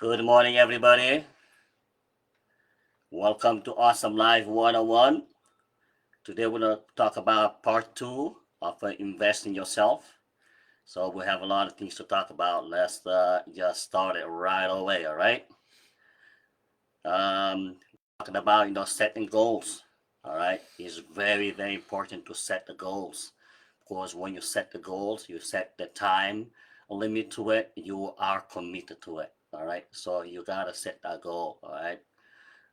Good morning, everybody. Welcome to Awesome Life 101. Today, we're going to talk about part two of Invest in Yourself. So, we have a lot of things to talk about. Let's just start it right away, all right? Talking about, setting goals, all right? It's very, very important to set the goals. Of course, when you set the goals, you set the time limit to it, you are committed to it, all right? So, you got to set that goal, all right?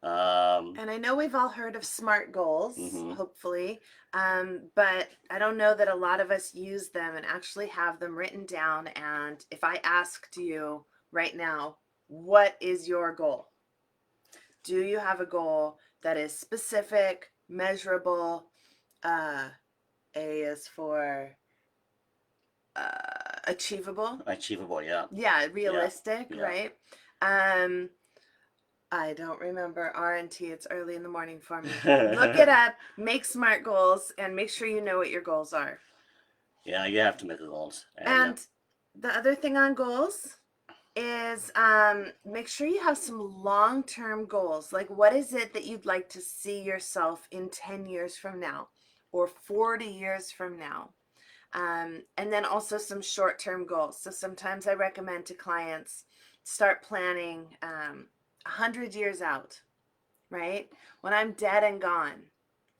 And I know we've all heard of SMART goals, Mhm. hopefully, but I don't know that a lot of us use them and actually have them written down. And if I asked you right now, what is your goal? Do you have a goal that is specific, measurable? Uh, A is for achievable. Achievable, yeah. Yeah, Yeah. realistic, Yeah. right? Um, I don't remember R&T. It's early in the morning for me. Look it up, make SMART goals, and make sure you know what your goals are. Yeah, you have to make the goals. And And the other thing on goals is make sure you have some long-term goals. Like, what is it that you'd like to see yourself in 10 years from now or 40 years from now? And then also some short-term goals. So sometimes I recommend to clients start planning 100 years out, right? When I'm dead and gone,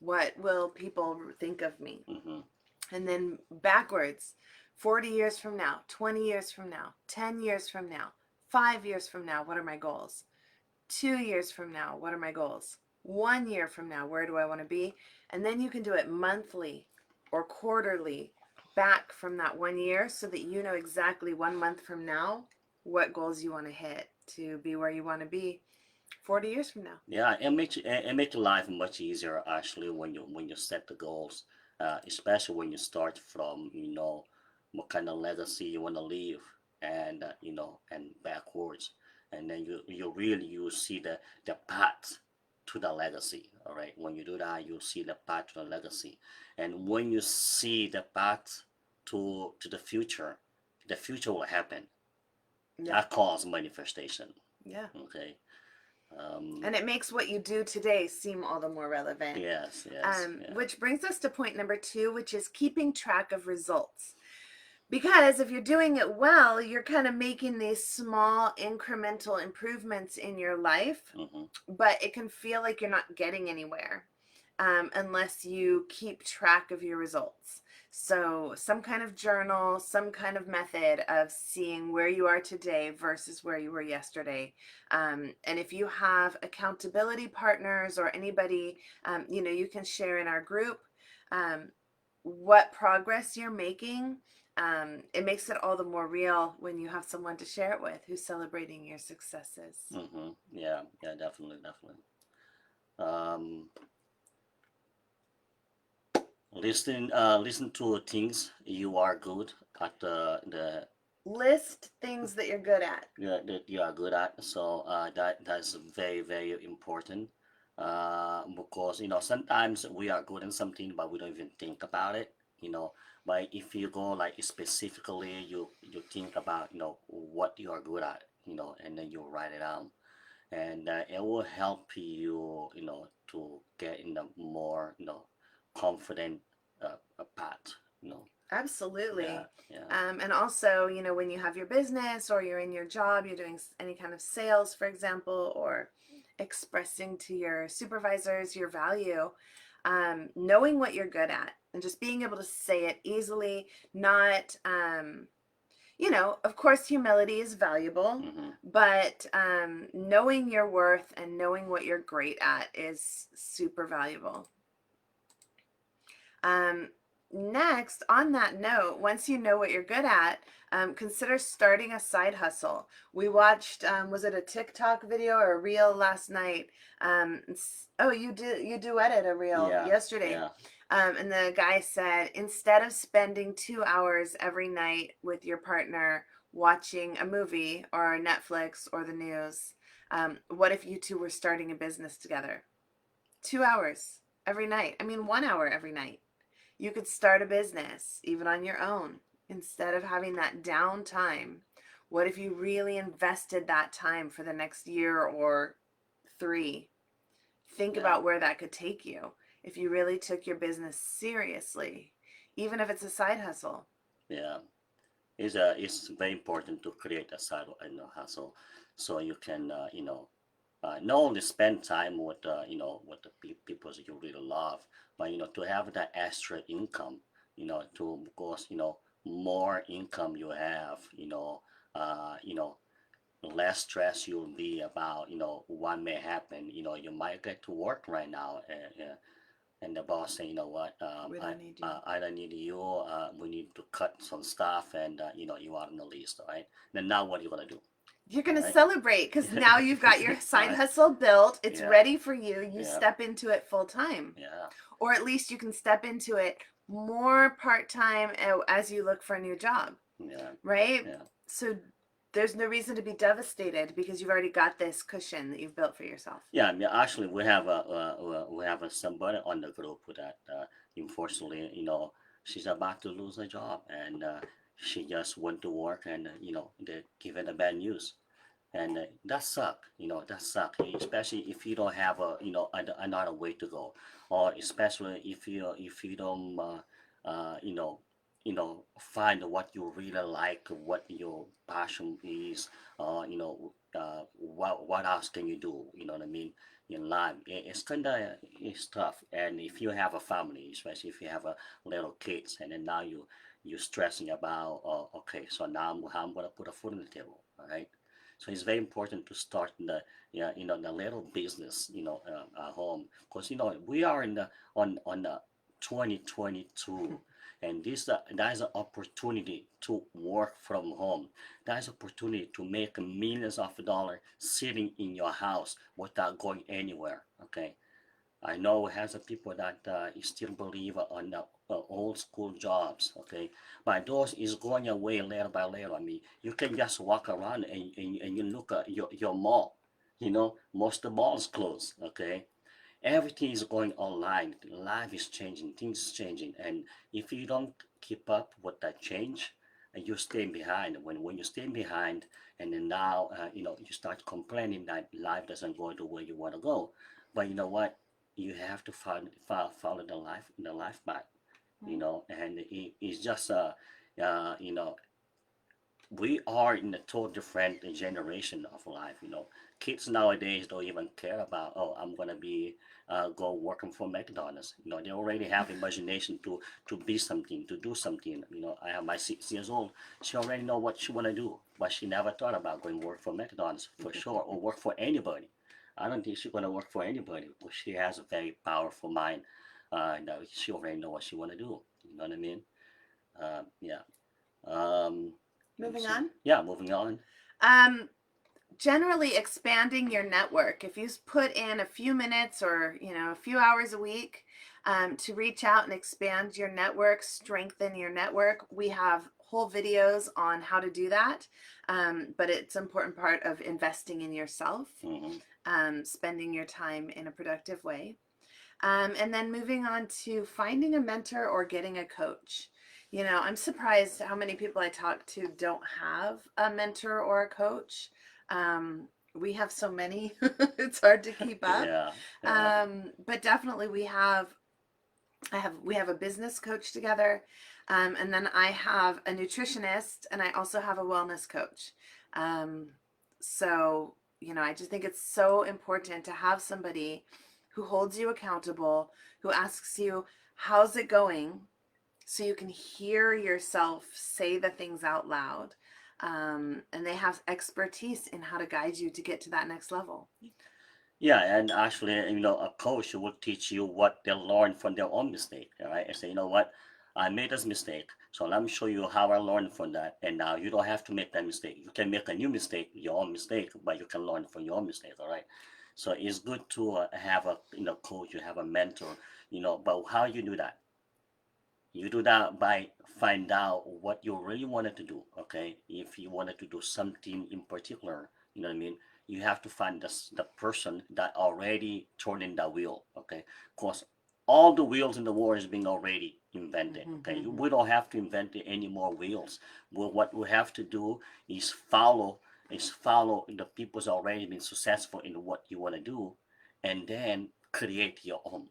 what will people think of me? mhm. And then backwards, 40 years from now, 20 years from now, 10 years from now, 5 years from now, what are my goals? 2 years from now, what are my goals? 1 year from now, where do I want to be? And then you can do it monthly or quarterly back from that 1 year so that you know exactly 1 month from now what goals you want to hit to be where you want to be 40 years from now. Yeah, it makes life much easier actually when you set the goals, especially when you start from what kind of legacy you want to leave, and and backwards, and then you see the path to the legacy. All right, when you do that, you see the path to the legacy, and when you see the path to the future will happen. Yeah. That calls manifestation. Yeah. Okay. Um, And it makes what you do today seem all the more relevant. yes, yes, yeah. Which brings us to point number two, which is keeping track of results. Because if you're doing it well, you're kind of making these small incremental improvements in your life, Hmm. but it can feel like you're not getting anywhere unless you keep track of your results. So, some kind of journal, some kind of method of seeing where you are today versus where you were yesterday. And if you have accountability partners or anybody, you can share in our group um, what progress you're making. It makes it all the more real when you have someone to share it with who's celebrating your successes. Yeah, yeah, definitely, definitely. Um, listen to things you are good at the List things that you're good at. that you are good at. So that's very very important. Because sometimes we are good in something, but we don't even think about it. You know, but if you go like specifically, you think about what you are good at. And then you write it down, and it will help you to get in a more confident path. Yeah, Absolutely. yeah. And also, when you have your business or you're in your job, you're doing any kind of sales, for example, or expressing to your supervisors your value, knowing what you're good at and just being able to say it easily, not, of course, humility is valuable, Hmm. but knowing your worth and knowing what you're great at is super valuable. Um, Next, on that note, once you know what you're good at, consider starting a side hustle. We watched, was it a TikTok video or a reel last night? Oh, you duetted a reel Yeah, yesterday. yeah. And the guy said, instead of spending 2 hours every night with your partner watching a movie or Netflix or the news, what if you two were starting a business together? 2 hours every night. I mean, 1 hour every night. You could start a business even on your own instead of having that downtime What if you really invested that time for the next year or 3? Think Yeah, about where that could take you if you really took your business seriously, even if it's a side hustle. yeah. It's very important to create a side hustle, so you can not only spend time with with the people that you really love, but to have that extra income, to because more income you have, less stress you'll be about what may happen. You might get to work right now, and the boss say, what, We don't need you. I don't need you. We need to cut some stuff, and you are on the list, all right? Then now what are you gonna do? You're All going to right. celebrate because now you've got your All side right. hustle built. It's Yeah. ready for you. You Yeah. step into it full time, Yeah. or at least you can step into it more part time as you look for a new job, Yeah. right? Yeah. So there's no reason to be devastated because you've already got this cushion that you've built for yourself. Yeah. I mean, actually, we have somebody on the group that unfortunately, she's about to lose her job, and she just went to work, and they give her the bad news. And that suck, that suck, especially if you don't have another way to go, or especially if you don't find what you really like, what your passion is, what else can you do, what I mean, in life. It's kind of, it's tough. And if you have a family, especially if you have a little kids, and then now you're stressing about, okay, so now I'm gonna put a food on the table, all right? So it's very important to start in the, yeah, the little business, at home, because we are in the on the 2022, and this that is an opportunity to work from home. That is opportunity to make millions of dollars sitting in your house without going anywhere. Okay, I know it has a people that still believe on the old school jobs, okay? But those is going away later by later. I mean, you can just walk around and you look at your mall. Most of the malls closed, okay? Everything is going online. Life is changing, things is changing. And if you don't keep up with that change, you stay behind. When you stay behind, and then now, you start complaining that life doesn't go the way you want to go. But you know what? You have to follow the life path, and it's just uh, you know, we are in a total different generation of life. Kids nowadays don't even care about, oh, I'm gonna be go working for McDonald's. They already have imagination to be something, to do something. I have my 6 years old. She already know what she wanna do, but she never thought about going work for McDonald's for sure, or work for anybody. I don't think she's gonna work for anybody, but she has a very powerful mind. That she already know what she wanna do. You know what I mean? Yeah. Um, let me Moving see. on. Yeah, moving on. Um, Generally expanding your network. If you put in a few minutes or a few hours a week to reach out and expand your network, strengthen your network, we have whole videos on how to do that. But it's an important part of investing in yourself, Hmm. spending your time in a productive way. And then moving on to finding a mentor or getting a coach. I'm surprised how many people I talk to don't have a mentor or a coach. We have so many, it's hard to keep up. Yeah, yeah. But definitely we have a business coach together. And then I have a nutritionist and I also have a wellness coach. Um, so, I just think it's so important to have somebody who holds you accountable, who asks you, how's it going? So you can hear yourself say the things out loud. And they have expertise in how to guide you to get to that next level. Yeah, and actually, a coach will teach you what they learned from their own mistake, all right? And say, you know what, I made this mistake, so let me show you how I learned from that. And now you don't have to make that mistake. You can make a new mistake, your own mistake, but you can learn from your own mistake, all right? So it's good to have a coach, you have a mentor, but how you do that? You do that by find out what you really wanted to do. Okay, if you wanted to do something in particular, you know what I mean. You have to find the person that already turning the wheel. Okay, because all the wheels in the world is being already invented. Okay, Mm-hmm. we don't have to invent any more wheels. What we have to do is follow the people's already been successful in what you want to do, and then create your own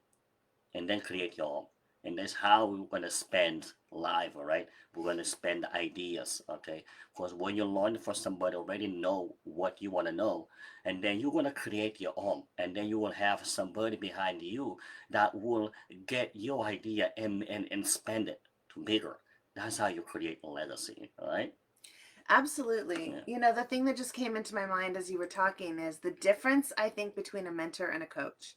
and then create your own. And that's how we're gonna spend life, all right? We're gonna spend ideas, okay? Because when you learn from somebody already know what you wanna know, and then you're gonna create your own, and then you will have somebody behind you that will get your idea and spend it to bigger. That's how you create a legacy, all right? Absolutely. Yeah. The thing that just came into my mind as you were talking is the difference, I think, between a mentor and a coach.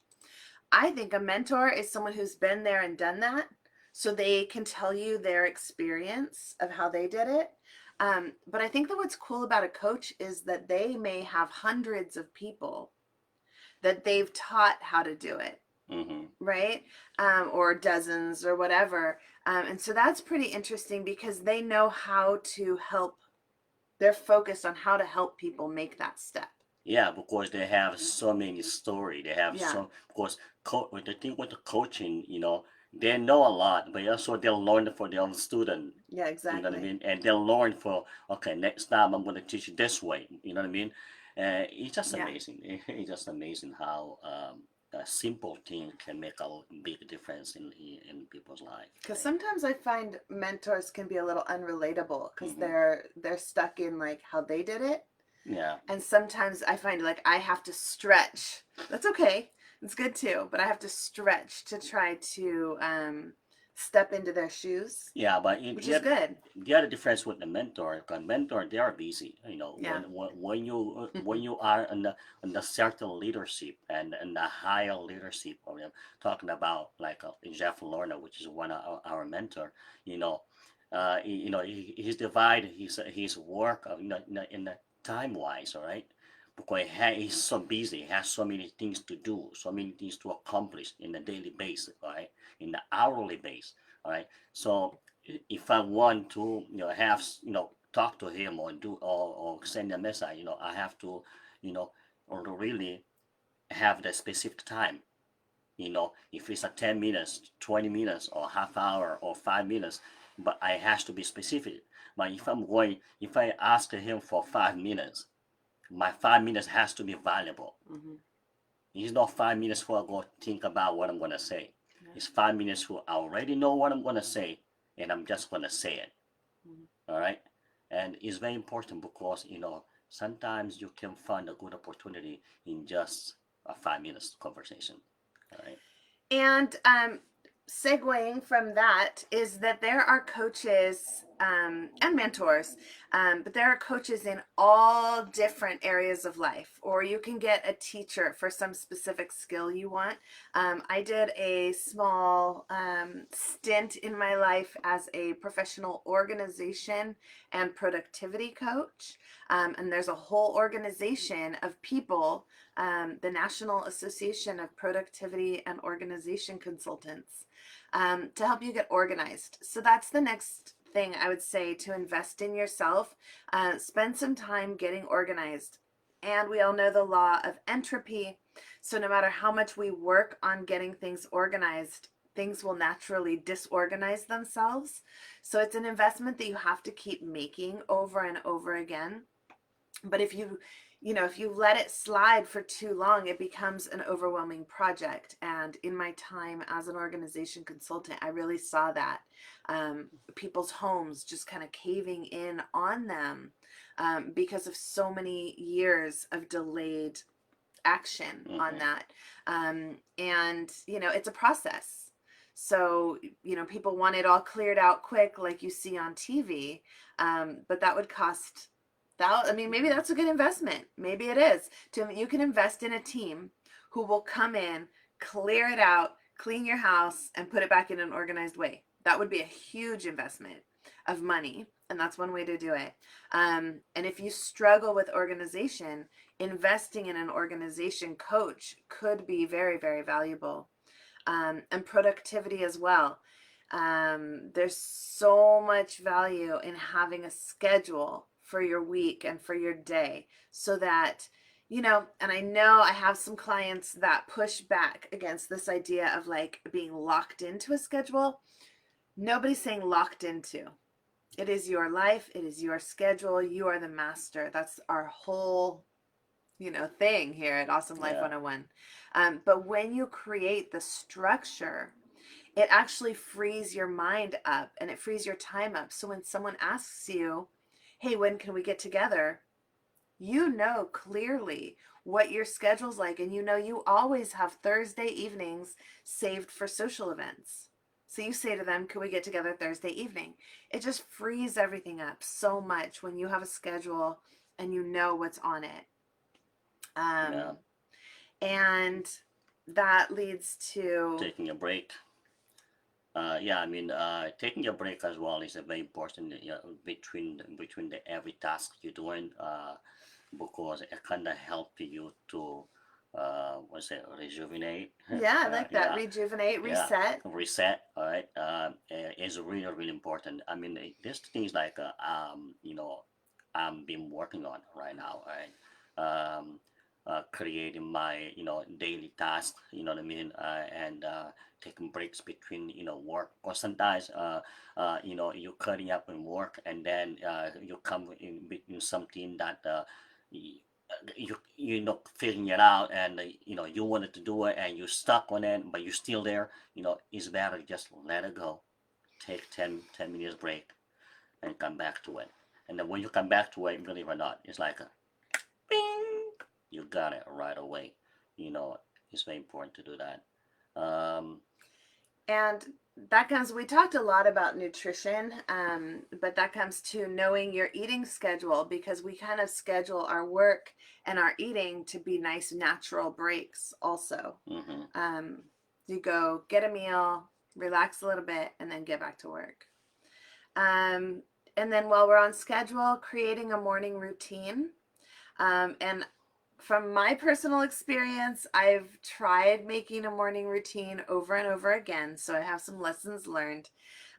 I think a mentor is someone who's been there and done that, so they can tell you their experience of how they did it. But I think that what's cool about a coach is that they may have hundreds of people that they've taught how to do it, Mm-hmm. right? Or dozens or whatever. And so that's pretty interesting because they know how to help, they're focused on how to help people make that step. Yeah, because they have so many story. They have Yeah. so because with the thing with the coaching, they know a lot, but also they'll learn for their own student. Yeah, You know what I exactly. mean? And they'll learn for okay, next time I'm going to teach you this way. You know what I mean? It's just Yeah. amazing. It's just amazing how a simple thing can make a big difference in people's life. Because Right? sometimes I find mentors can be a little unrelatable because Hmm. they're stuck in like how they did it, Yeah. and sometimes I find like I have to stretch. That's okay, it's good too, but I have to stretch to try to step into their shoes, Yeah, but which is good. the other difference with the mentor, because mentor they are busy. Yeah. When you are in the certain leadership and the higher leadership, or talking about like Jeff Lorna, which is one of our mentor. You know, he's divided his work in the time wise, all right. Because he's so busy, he has so many things to do, so many things to accomplish in a daily basis, right? In the hourly base, all right. So if I want to, have talk to him or do or send a message, I have to, or to really have the specific time. If it's a 10 minutes, 20 minutes, or half hour, or 5 minutes, but I has to be specific. But if I ask him for 5 minutes, my 5 minutes has to be valuable. Mm-hmm. It's not 5 minutes for I go think about what I'm gonna say. Yeah. It's 5 minutes who I already know what I'm gonna say, and I'm just gonna say it. Mm-hmm. All right, and it's very important because sometimes you can find a good opportunity in just a 5 minutes conversation. All right. And segueing from that is that there are coaches and mentors, but there are coaches in all different areas of life, or you can get a teacher for some specific skill you want. I did a small stint in my life as a professional organization and productivity coach. And there's a whole organization of people, the National Association of Productivity and Organization Consultants, to help you get organized. So that's the next thing I would say, to invest in yourself. Spend some time getting organized. And we all know the law of entropy. So no matter how much we work on getting things organized, things will naturally disorganize themselves. So it's an investment that you have to keep making over and over again. But if you let it slide for too long, it becomes an overwhelming project. And in my time as an organization consultant, I really saw that, people's homes just kind of caving in on them, because of so many years of delayed action on Mm-hmm. that. And it's a process. So people want it all cleared out quick, like you see on TV, but that would cost that. I mean, maybe that's a good investment. Maybe it is. You can invest in a team who will come in, clear it out, clean your house, and put it back in an organized way. That would be a huge investment of money, and that's one way to do it. And if you struggle with organization, investing in an organization coach could be very, very valuable. And productivity as well. There's so much value in having a schedule for your week and for your day, so that and I know I have some clients that push back against this idea of like being locked into a schedule. Nobody's saying locked into. It is your life. It is your schedule. You are the master. That's our whole, thing here at Awesome Life Yeah. 101. But when you create the structure, it actually frees your mind up and it frees your time up. So when someone asks you, hey, when can we get together? You know clearly what your schedule's like, and you always have Thursday evenings saved for social events. So you say to them, can we get together Thursday evening? It just frees everything up so much when you have a schedule and you know what's on it. Yeah. Um, and that leads to, Taking a break. Yeah, I mean, taking a break as well is a very important, between the every task you're doing, because it kind of help you to, what's it, rejuvenate. yeah, I like that. Yeah, Rejuvenate, yeah, reset. reset. All right, is really really important. I mean, there's things like, I'm been working on right now. All right, creating my daily task. You know what I mean, and taking breaks between work. Or sometimes you're cutting up in work, and then you come in between something that. You're not figuring it out, and you wanted to do it and you're stuck on it, but you're still there. It's better to just let it go, take 10 minutes break, and come back to it. And then when you come back to it, believe it or not, it's like a bing, you got it right away. you know it's very important to do that. And that comes, we talked a lot about nutrition, but that comes to knowing your eating schedule, because we kind of schedule our work and our eating to be nice, natural breaks also. hmm Um, you go get a meal, relax a little bit, and then get back to work. Um, and then while we're on schedule, creating a morning routine. And from my personal experience, I've tried making a morning routine over and over again, so I have some lessons learned.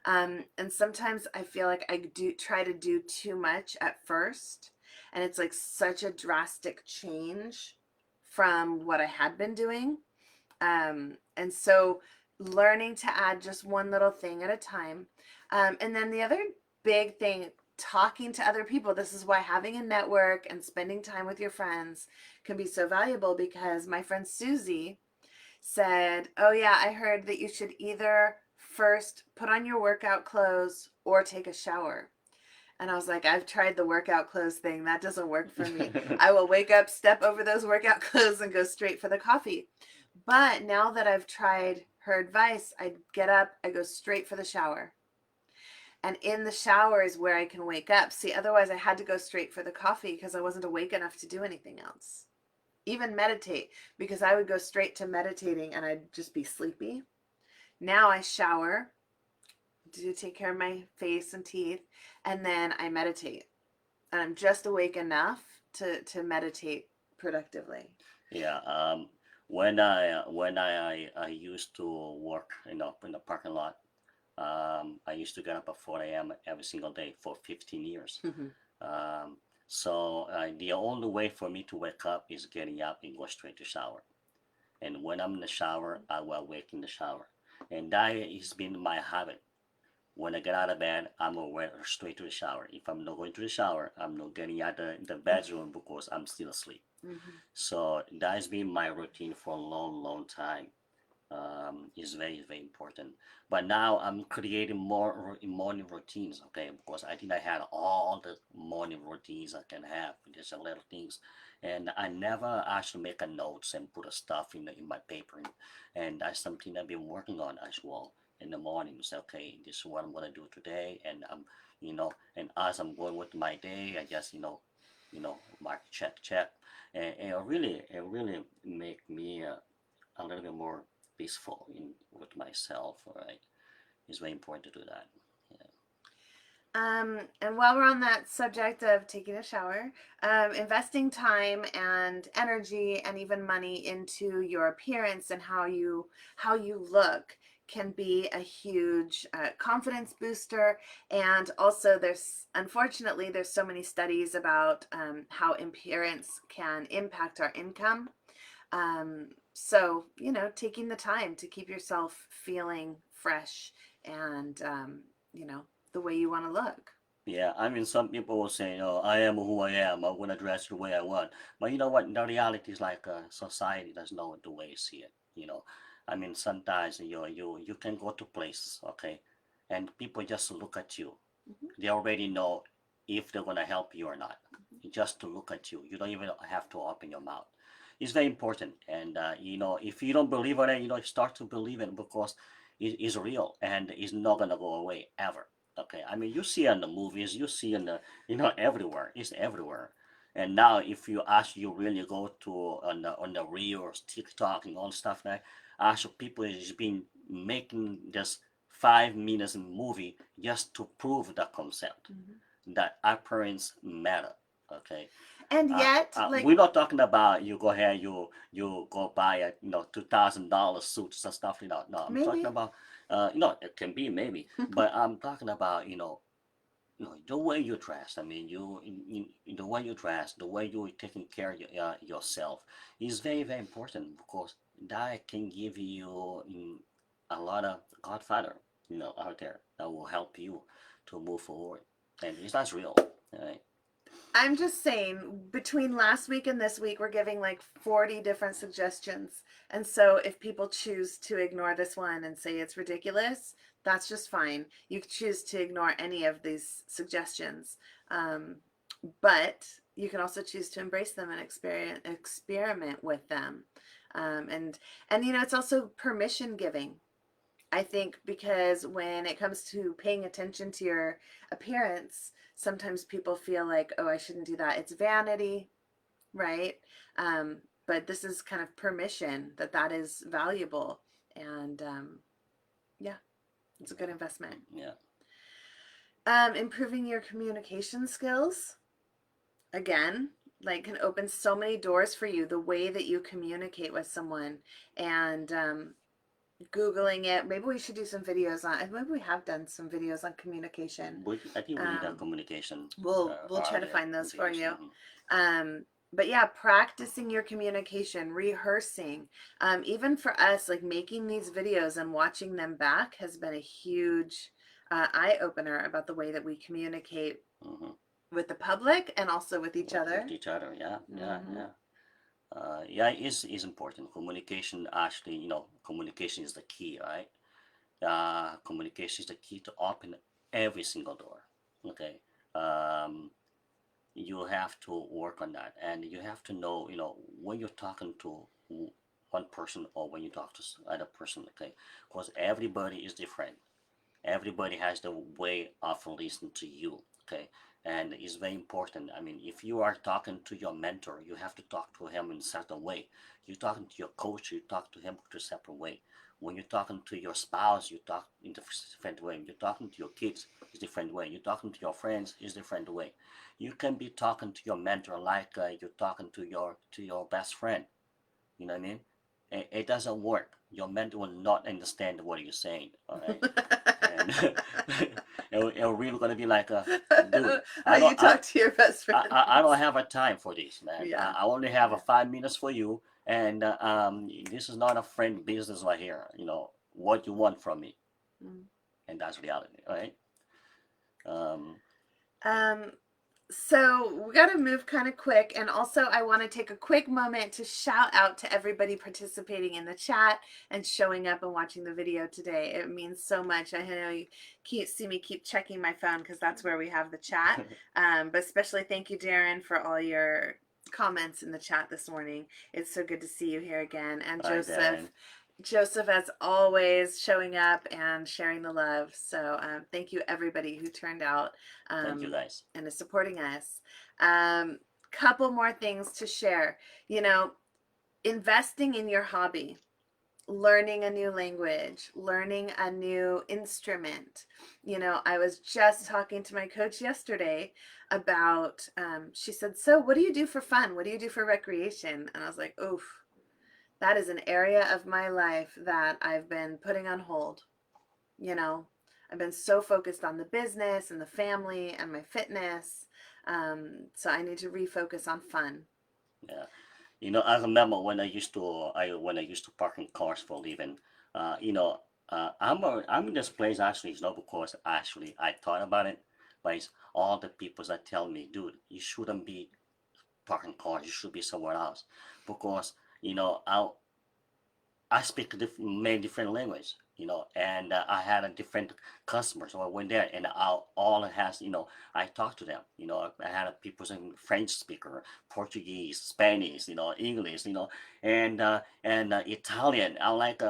And sometimes I feel like I do try to do too much at first, and it's like such a drastic change from what I had been doing. And so learning to add just one little thing at a time. And then the other big thing, talking to other people. This is why having a network and spending time with your friends can be so valuable, because my friend Susie said, oh, yeah, I heard that you should either first put on your workout clothes or take a shower. And I was like, I've tried the workout clothes thing. That doesn't work for me. I will wake up, step over those workout clothes, and go straight for the coffee. But now that I've tried her advice, I get up, I go straight for the shower. And in the shower is where I can wake up. See, otherwise I had to go straight for the coffee because I wasn't awake enough to do anything else. Even meditate, because I would go straight to meditating and I'd just be sleepy. Now I shower, do take care of my face and teeth, and then I meditate. And I'm just awake enough to meditate productively. yeah. When I used to work in the parking lot, I used to get up at 4 a.m. every single day for 15 years. Um, so the only way for me to wake up is getting up and go straight to shower. And when I'm in the shower, I will wake in the shower. And that has been my habit. When I get out of bed, I'm going straight to the shower. If I'm not going to the shower, I'm not getting out of the bedroom because I'm still asleep. Mm-hmm. So that has been my routine for a long, long time. Is very, very important. But now I'm creating more morning routines, okay? Because I think I had all the morning routines I can have, just a little things, and I never actually make a notes and put a stuff in my paper, and that's something I've been working on as well in the morning. Say, okay, this is what I'm gonna do today, and and as I'm going with my day, I just mark check check, and it really make me a little bit more peaceful with myself. All right, it's very important to do that. Yeah. And while we're on that subject of taking a shower, investing time and energy and even money into your appearance and how you look can be a huge confidence booster. And also, there's so many studies about how appearance can impact our income. So taking the time to keep yourself feeling fresh and you know, the way you want to look. Yeah, I mean, some people will say, "Oh, I am who I am. I'm gonna dress the way I want." But you know what? The reality is like society doesn't know the way you see it. I mean, sometimes you can go to places, okay, and people just look at you. Mhm. They already know if they're gonna help you or not. Just to look at you, you don't even have to open your mouth. It's very important, and if you don't believe in it, start to believe it because it is real and it's not gonna go away ever. Okay, I mean, you see in the movies, you see in the, everywhere. It's everywhere. And now, if you really go to on the reels, TikTok, and all stuff like, actually people is been making this 5 minutes movie just to prove the concept Mhm. that appearance matter. Okay, And yet, like, we're not talking about you go ahead, you go buy a $2,000 suits and stuff. No, I'm talking maybe. about it can be maybe, but I'm talking about the way you dress. I mean, the way you dress, the way you're taking care of yourself is very very important because that can give you a lot of godfather out there that will help you to move forward, and it's not real. Right? I'm just saying, between last week and this week, we're giving like 40 different suggestions. And so if people choose to ignore this one and say it's ridiculous, that's just fine. You can choose to ignore any of these suggestions. Um, but you can also choose to embrace them and experiment with them. And it's also permission giving. I think because when it comes to paying attention to your appearance, sometimes people feel like, oh, I shouldn't do that. It's vanity, right? But this is kind of permission that that is valuable. And yeah, it's a good investment. Yeah. Improving your communication skills, again, like can open so many doors for you, the way that you communicate with someone. And Googling it. Maybe we should do some videos on. Maybe we have done some videos on communication. I think we did a Um, communication we'll try to earlier find those for videos. you. But yeah, practicing your communication, rehearsing. Even for us, like making these videos and watching them back has been a huge eye opener about the way that we communicate Mm-hmm. with the public and also with each other. With each other, yeah, yeah, Mm-hmm. yeah. Yeah, it's important. Communication actually, communication is the key, right? Communication is the key to open every single door. Okay. Um, you have to work on that, and you have to know, when you're talking to one person or when you talk to other person. Okay, because everybody is different. Everybody has the way of listening to you. Okay, and it's very important. I mean, if you are talking to your mentor, you have to talk to him in a certain way. You're talking to your coach, you talk to him in a separate way. When you're talking to your spouse, you talk in a different way. When you're talking to your kids, it's a different way. You're talking to your friends, it's a different way. You can be talking to your mentor like you're talking to your best friend. You know what I mean? It doesn't work. Your mentor will not understand what you're saying. All right, and it'll really gonna be like, dude, How I don't, you talk to your best friends. I don't have a time for this, man. Yeah. I only have a 5 minutes for you, and this is not a friend business right here. What you want from me, Mm. and that's reality, right? Um, Um, so we got to move kind of quick. And also, I want to take a quick moment to shout out to everybody participating in the chat and showing up and watching the video today. It means so much. I know you see me keep checking my phone because that's where we have the chat. But especially thank you, Darren, for all your comments in the chat this morning. It's so good to see you here again. And Hi, Darren. Joseph, as always, showing up and sharing the love. So thank you, everybody who turned out Thank you, guys. and is supporting us. Couple more things to share. Investing in your hobby, learning a new language, learning a new instrument. I was just talking to my coach yesterday about, she said, so what do you do for fun? What do you do for recreation? And I was like, oof, that is an area of my life that I've been putting on hold. I've been so focused on the business and the family and my fitness. So I need to refocus on fun. Yeah. I remember when I used to park in cars for a living. I'm in this place actually. It's not because actually I thought about it, but it's all the people that tell me, dude, you shouldn't be parking cars. You should be somewhere else, because I speak many different language, and I had a different customers. So I went there, and all it has, I talked to them. I had people saying French speaker, Portuguese, Spanish, English, and Italian. I like,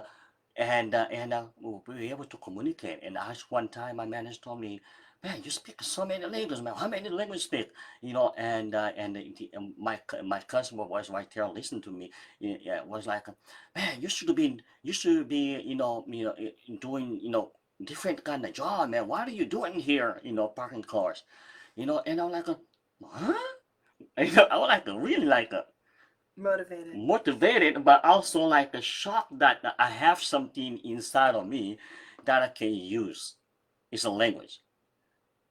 we were able to communicate. And actually, one time, my manager told me, "Man, you speak so many languages, man. How many languages you speak?" My customer was right there, listening to me. Yeah, was like, man, you should be doing different kind of job, man. What are you doing here, parking cars, and I'm like, huh? I was like really like Motivated. motivated, but also like a shock that I have something inside of me that I can use. It's a language,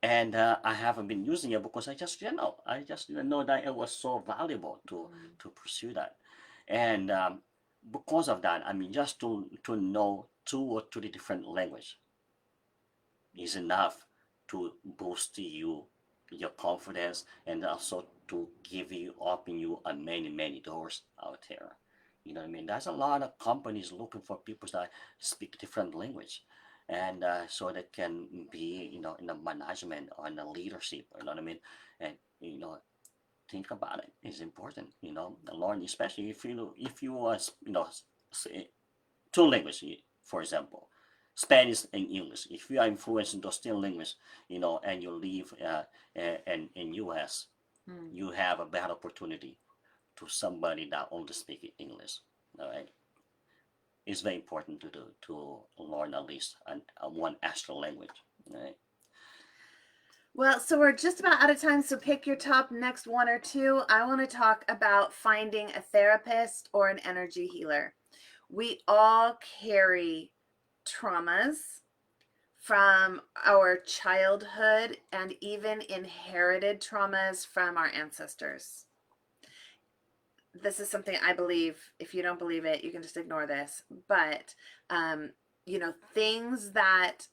and I haven't been using it because I just didn't know that it was so valuable to Mm. pursue that. And because of that, I mean, just to know 2 or 3 different language is enough to boost your confidence, and also to open you many doors out there. You know what I mean? There's a lot of companies looking for people that speak different language, and so they can be in the management or in the leadership. You know what I mean? And think about it. It's important. Learn, especially if you are say 2 languages, for example, Spanish and English. If you are influenced in those 2 languages, and you live in US, Mm. you have a better opportunity to somebody that only speaks English. All right, it's very important to learn at least one extra language. All right. Well, so we're just about out of time, so pick your top next one or two. I want to talk about finding a therapist or an energy healer. We all carry traumas from our childhood and even inherited traumas from our ancestors. This is something I believe. If you don't believe it, you can just ignore this. But, things that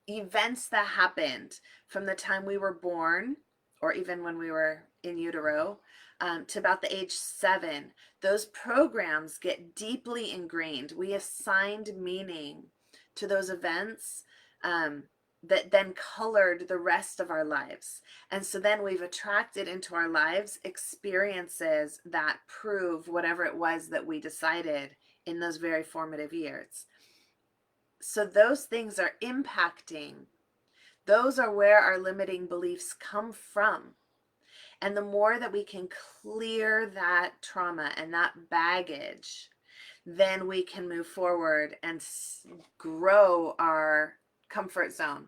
events that happened from the time we were born, or even when we were in utero, to about the age 7, those programs get deeply ingrained. We assigned meaning to those events, that then colored the rest of our lives. And so then we've attracted into our lives experiences that prove whatever it was that we decided in those very formative years. So those things are impacting. Those are where our limiting beliefs come from. And the more that we can clear that trauma and that baggage, then we can move forward and grow our comfort zone.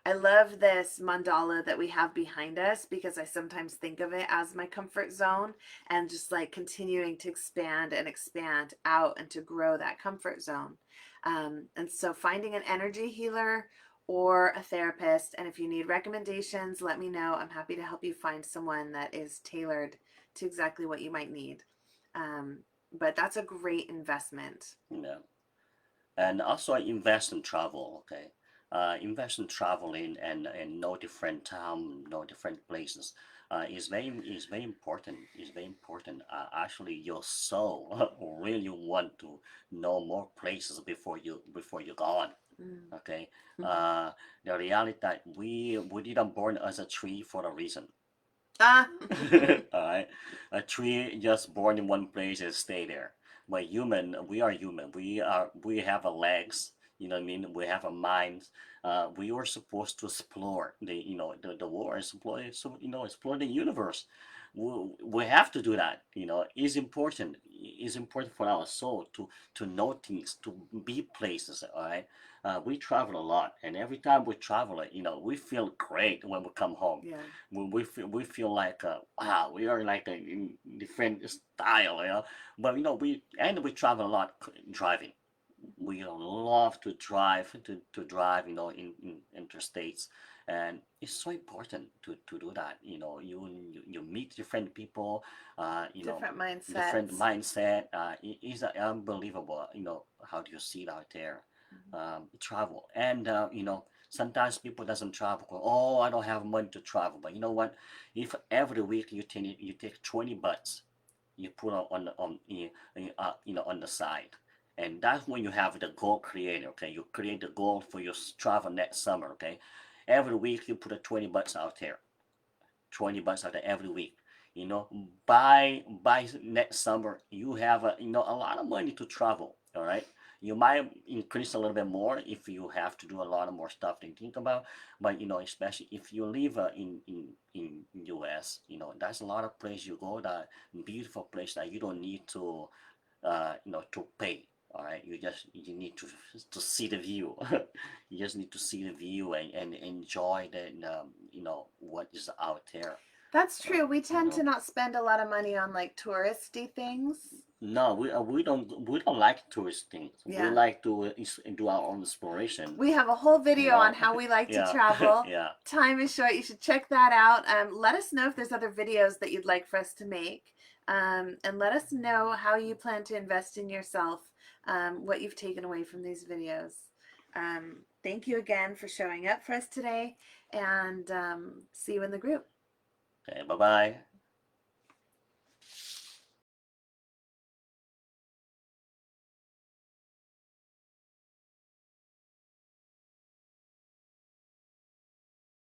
I love this mandala that we have behind us because I sometimes think of it as my comfort zone, and just like continuing to expand and expand out and to grow that comfort zone. And so finding an energy healer or a therapist, and if you need recommendations, let me know. I'm happy to help you find someone that is tailored to exactly what you might need. But that's a great investment. Yeah. And also I invest in travel. Okay. Invest in traveling and know different town, know different places. Is very important. Is very important. Actually, your soul really want to know more places before you gone. Mm. Okay. Uh, the reality that we didn't born as a tree for a reason. Ah. All right, a tree just born in one place and stay there. But we are human. We have a legs. You know what I mean? We have a mind. We are supposed to explore the world, explore the universe. We have to do that. It's important. It's important for our soul to know things, to be places. All right. We travel a lot, and every time we travel, we feel great when we come home. Yeah. We feel like wow, we are like in different style, but we travel a lot driving. We love to drive, in interstates, and it's so important to do that. You meet different people, Different different mindsets. mindset. It is unbelievable. How do you see it out there? travel. And sometimes people doesn't travel. Oh, I don't have money to travel. But you know what? If every week you take 20 bucks, you put on the side, and that's when you have the goal created. Okay, you create the goal for your travel next summer. Okay, every week you put a 20 bucks out there, 20 bucks out there every week. By next summer you have a lot of money to travel. All right, you might increase a little bit more if you have to do a lot of more stuff to think about. But especially if you live in US, there's a lot of place you go, that beautiful place that you don't need to pay. All right, you need to see the view. You just need to see the view and enjoy what is out there. That's true. We You tend to know, not spend a lot of money on like touristy things. no, we don't like tourist things. We Yeah. like to do our own exploration. We have a whole You video on know, how we like to yeah, travel. yeah. Time is short. You should check that out. Let us know if there's other videos that you'd like for us to make. And let us know how you plan to invest in yourself, what you've taken away from these videos. Thank you again for showing up for us today, and see you in the group. Okay, bye bye.